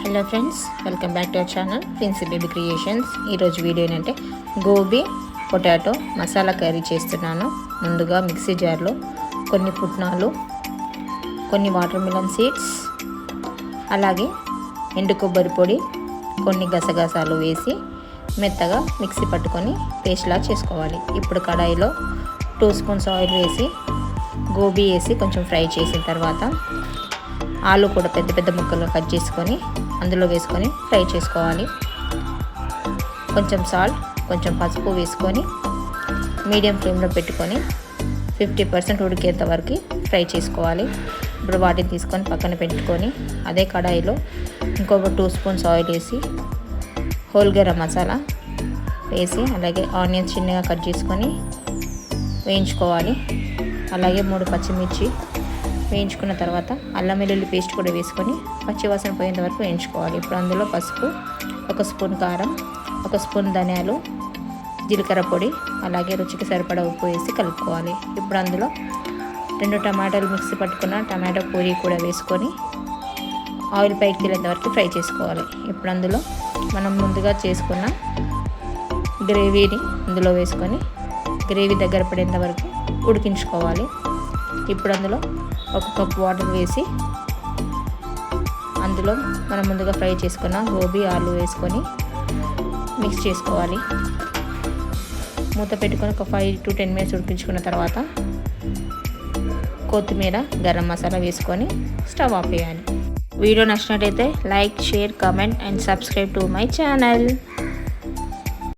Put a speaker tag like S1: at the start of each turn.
S1: Hello friends, welcome back to our channel Princy Baby Creations. ఈరోజు video ఏంటంటే gobi potato masala curry చేస్తున్నాను. ముందుగా మిక్సీ జార్లో కొన్ని పుట్నాలు, కొన్ని వాటర్ మిలన్ సీడ్స్, అలాగే ఎండు కొబ్బరి పొడి, కొన్ని గసగసాలు వేసి మెత్తగా మిక్సీ పట్టుకొని పేస్ట్లా చేసుకోవాలి. ఇప్పుడు కడాయిలో 2 స్పూన్స్ ఆయిల్ వేసి గోబీ వేసి కొంచెం ఫ్రై చేసిన తర్వాత ఆలు కూడా పెద్ద పెద్ద ముక్కలుగా కట్ చేసుకొని అందులో వేసుకొని ఫ్రై చేసుకోవాలి. కొంచెం సాల్ట్, కొంచెం పసుపు వేసుకొని మీడియం ఫ్లేమ్లో పెట్టుకొని 50% ఉడికేంత వరకు ఫ్రై చేసుకోవాలి. ఇప్పుడు వాటిని తీసుకొని పక్కన పెట్టుకొని అదే కడాయిలో ఇంకొక 2 స్పూన్స్ ఆయిల్ వేసి హోల్ గరం మసాలా వేసి అలాగే ఆనియన్స్ చిన్నగా కట్ చేసుకొని వేయించుకోవాలి. అలాగే 3 పచ్చిమిర్చి వేయించుకున్న తర్వాత అల్లం వెల్లుల్లి పేస్ట్ కూడా వేసుకొని పచ్చివాసన పోయేంత వరకు వేయించుకోవాలి. ఇప్పుడు అందులో పసుపు, 1 స్పూన్ కారం, 1 స్పూన్ ధనియాలు, జీలకర్ర పొడి, అలాగే రుచికి సరిపడా ఉప్పు వేసి కలుపుకోవాలి. ఇప్పుడు అందులో 2 టమాటాలు మిక్సీ పట్టుకున్న టమాటో పూరి కూడా వేసుకొని ఆయిల్ పైకి తేలేంత వరకు ఫ్రై చేసుకోవాలి. ఇప్పుడు అందులో మనం ముందుగా చేసుకున్న గ్రేవీని అందులో వేసుకొని గ్రేవీ దగ్గర పడేంత వరకు ఉడికించుకోవాలి. ఇప్పుడు అందులో 1 కప్ వాటర్ వేసి అందులో మనం ముందుగా ఫ్రై చేసుకున్న గోబీ ఆలు వేసుకొని మిక్స్ చేసుకోవాలి. మూత పెట్టుకొని ఒక 5 to 10 minutes ఉడికించుకున్న తర్వాత కొత్తిమీర, గరం మసాలా వేసుకొని స్టవ్ ఆపేయాలి. వీడియో నచ్చినట్టయితే like, share, comment and subscribe to my channel.